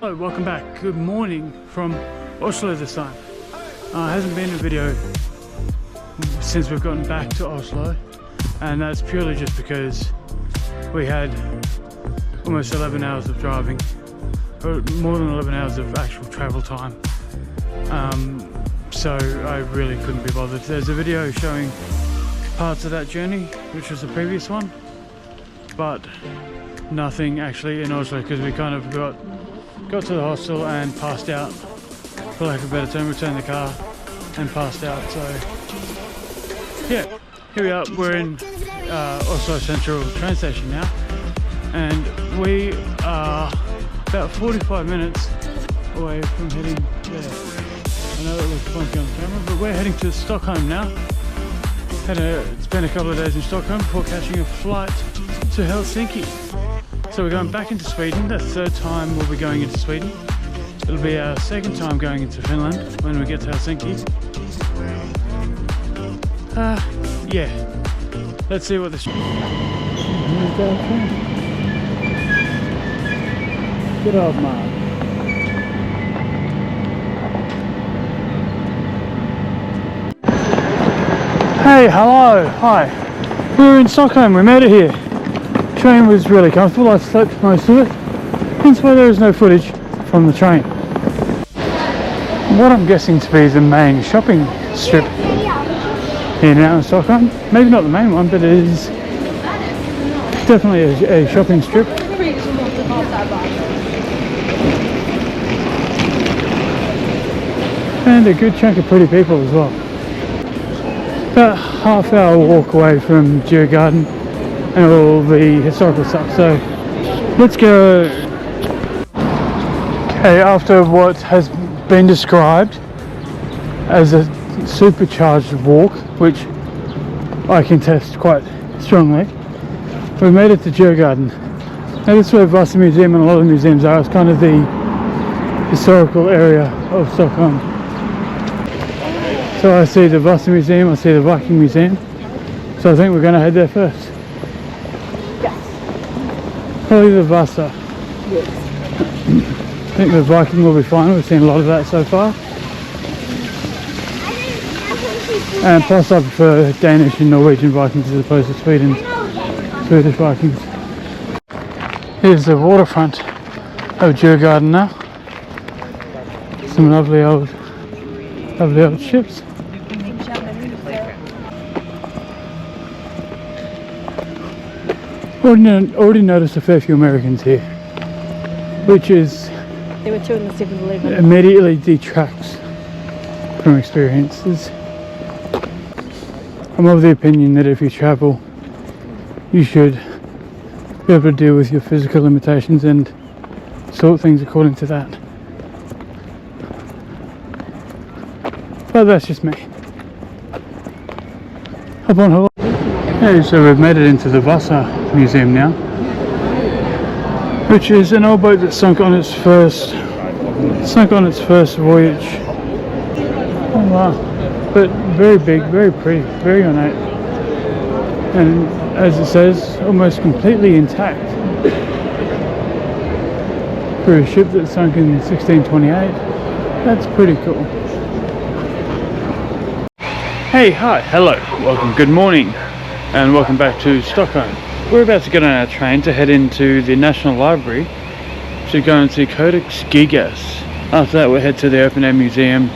Hello, welcome back. Good morning from Oslo this time. Hasn't been a video since we've gotten back to Oslo, and that's purely just because we had almost 11 hours of driving, or more than 11 hours of actual travel time. So I really couldn't be bothered. There's a video showing parts of that journey, which was the previous one, but nothing actually in Oslo, because we kind of got to the hostel and passed out, for lack of a better term. Returned the car and passed out. So yeah, here we are. We're in Oslo Central train station now, and we are about 45 minutes away from heading there. I know it looks funky on the camera, but we're heading to Stockholm now. It's been a couple of days in Stockholm before catching a flight to Helsinki. So we're going back into Sweden. The third time we'll be going into Sweden. It'll be our second time going into Finland when we get to Helsinki. Yeah. Let's see what this... Good old man. Hey, hello, hi. We're in Stockholm, we made it here. Train was really comfortable. I slept most of it, hence why there is no footage from the train. What I'm guessing to be the main shopping strip here now in Stockholm. Maybe not the main one, but it is definitely a shopping strip. And a good chunk of pretty people as well. About a half-hour walk away from Djurgården and all the historical stuff, so let's go. Okay, after what has been described as a supercharged walk, which I can test quite strongly, we made it to Djurgården. Now this is where Vasa Museum and a lot of museums are. It's kind of the historical area of Stockholm. So I see the Vasa Museum, I see the Viking Museum, so I think we're going to head there first. Probably the Vasa. Yes. I think the Viking will be fine. We've seen a lot of that so far. And plus I prefer Danish and Norwegian Vikings as opposed to Swedish Vikings. Here's the waterfront of Djurgården now. Some lovely old ships. Already noticed a fair few Americans here, which is immediately detracts from experiences. I'm of the opinion that if you travel, you should be able to deal with your physical limitations and sort things according to that. But that's just me. Hop on, hop on. Okay, so we've made it into the Vasa Museum now, which is an old boat that sunk on its first voyage. Oh wow! But very big, very pretty, very ornate, and as it says, almost completely intact for a ship that sunk in 1628. That's pretty cool. Hey, hi, hello, welcome, good morning, and welcome back to Stockholm. We're about to get on our train to head into the National Library to go and see Codex Gigas. After that we'll head to the Open Air Museum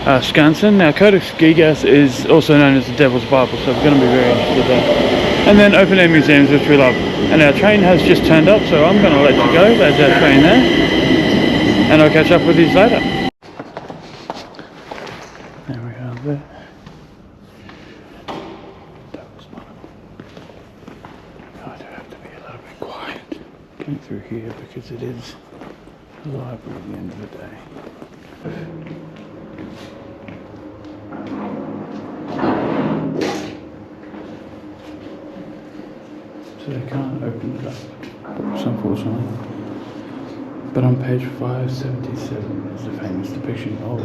Skansen. Now Codex Gigas is also known as the Devil's Bible, so we're going to be very interested there. And then Open Air Museums, which we love. And our train has just turned up, so I'm going to let you go. There's our train there, and I'll catch up with you later. There we are there. Going through here because it is a library at the end of the day. So they can't open it up, unfortunately. But on page 577 is the famous depiction of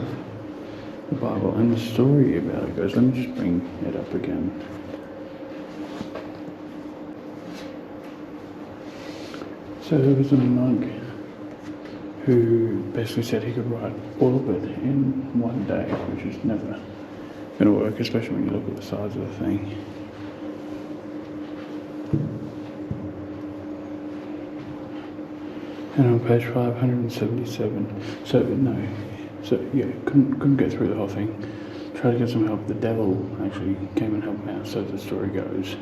the Bible, and the story about it goes, let me just bring it up again. So there was a monk who basically said he could write all of it in one day, which is never going to work, especially when you look at the size of the thing. And on page 577, so yeah, couldn't get through the whole thing. Tried to get some help. The devil actually came and helped me out, so the story goes.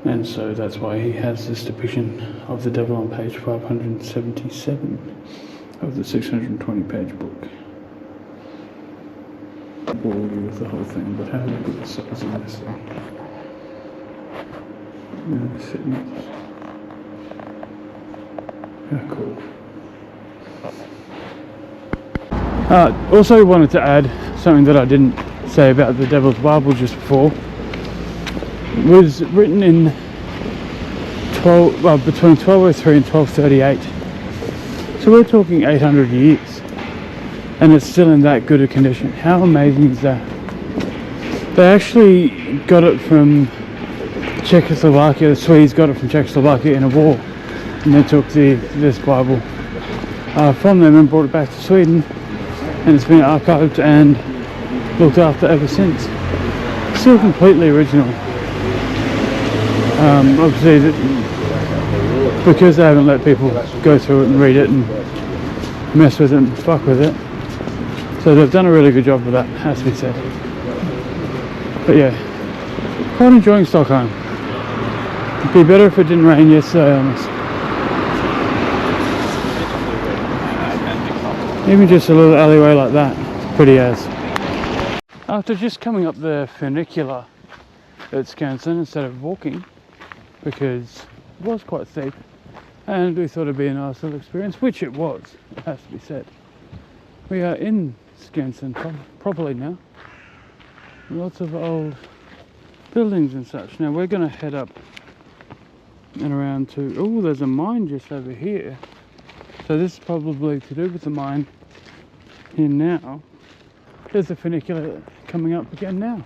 And so that's why he has this depiction of the devil on page 577 of the 620 page book. I bore you with the whole thing, but have a look at the size of this thing. Yeah, cool. Also wanted to add something that I didn't say about the Devil's Bible just before. It was written in between 1203 and 1238. So we're talking 800 years. And it's still in that good a condition. How amazing is that? They actually got it from Czechoslovakia. The Swedes got it from Czechoslovakia in a war. And they took this Bible from them and brought it back to Sweden. And it's been archived and looked after ever since. Still completely original. Obviously, because they haven't let people go through it and read it and mess with it and fuck with it. So they've done a really good job with that, has to be said. But yeah, quite enjoying Stockholm. It'd be better if it didn't rain yesterday, honest. Even just a little alleyway like that, pretty as. After just coming up the funicular at Skansen instead of walking, because it was quite steep, and we thought it'd be a nice little experience, which it was, it has to be said. We are in Skansen properly now. Lots of old buildings and such. Now we're going to head up and around to, oh, there's a mine just over here. So this is probably to do with the mine here now. There's the funicular coming up again now.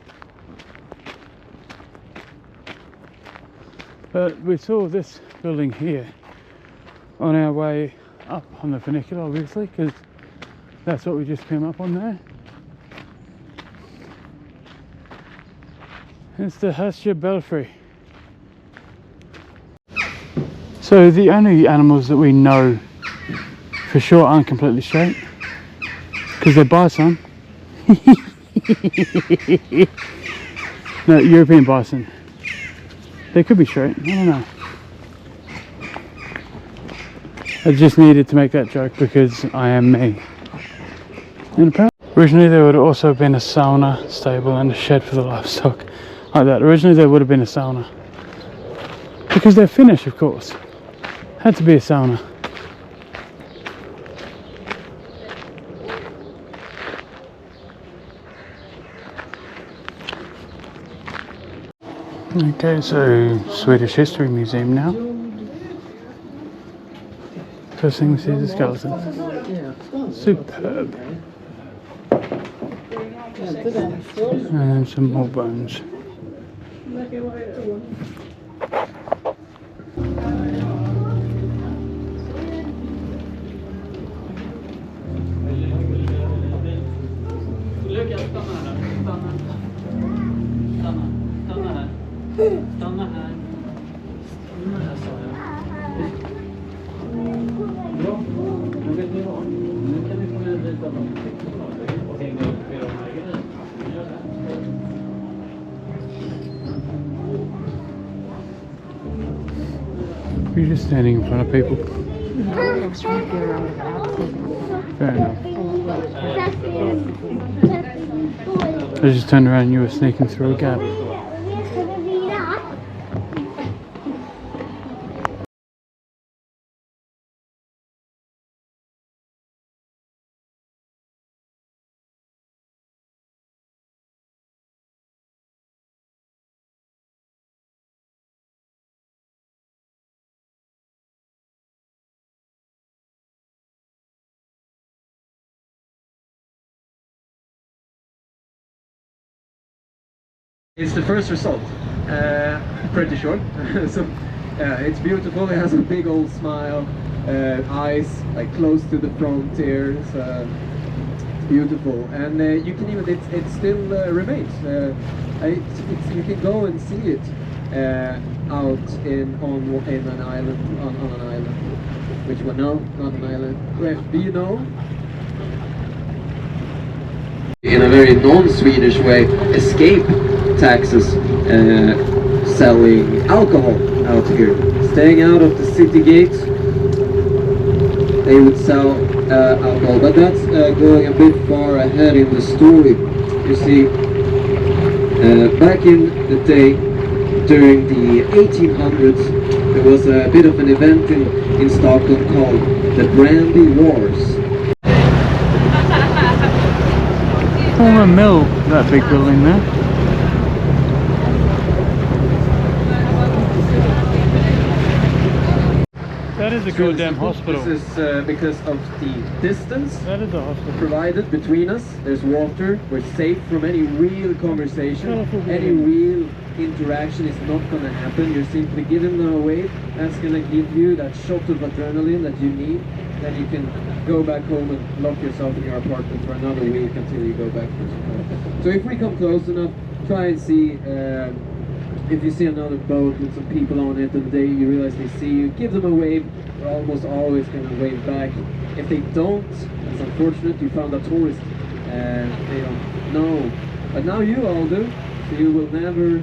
But we saw this building here on our way up on the funicular, obviously, because that's what we just came up on there. It's the Hasje Belfry. So the only animals that we know for sure aren't completely straight, because they're bison. No, European bison. They could be straight, I don't know. I just needed to make that joke because I am me. And apparently, originally there would have also been a sauna stable and a shed for the livestock. Like that. Originally there would have been a sauna. Because they're Finnish, of course. Had to be a sauna. Okay, so Swedish History Museum now. First thing we see is the skeleton. Superb. And some more bones. Stanna här. Stanna här, sa jag. Bra. Men vet ni vad? Nu kan vi få med lite av de texterna och hänga upp i de här grejerna. Gör det. You're just standing in front of people. Fair enough. I just turned around and you were sneaking through a gap. It's the first result. Pretty short. So Yeah, it's beautiful. It has a big old smile, eyes like close to the frontier. It's beautiful, and you can even it still remains. You can go and see it out in an island on an island. Which one? No, not an island. Where, do you know? In a very non-Swedish way, escape taxes selling alcohol out here. Staying out of the city gates, they would sell alcohol. But that's going a bit far ahead in the story. You see, back in the day, during the 1800s, there was a bit of an event in Stockholm called the Brandy Wars. Former mill, that big building there. That is a goddamn hospital. This is because of the distance That is a hospital. provided between us. There's water. We're safe from any real conversation. Any real interaction is not going to happen. You're simply giving them away. That's going to give you that shot of adrenaline that you need. Then you can go back home and lock yourself in your apartment for another week until you go back to school. So if we come close enough, try and see if you see another boat with some people on it and you realize they see you, give them a wave. They're almost always going to wave back. If they don't, it's unfortunate. You found a tourist and they don't know. But now you all do, so you will never...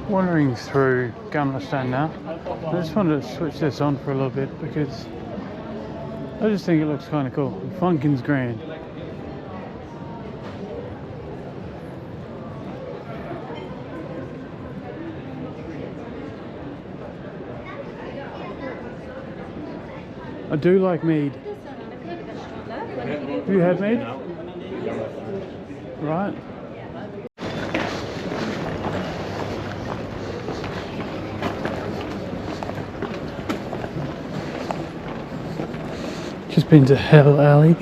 Wandering through Gamla now. I just wanted to switch this on for a little bit because I just think it looks kind of cool. Funkin's grand. I do like mead. Have you had mead? Right. Just been to Hell Alley,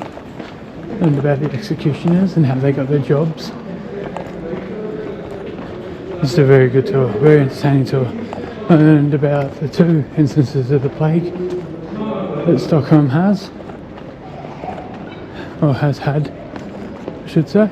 learned about the executioners and how they got their jobs. It's a very good tour, very entertaining tour. I learned about the 2 instances of the plague that Stockholm has, or has had, I should say.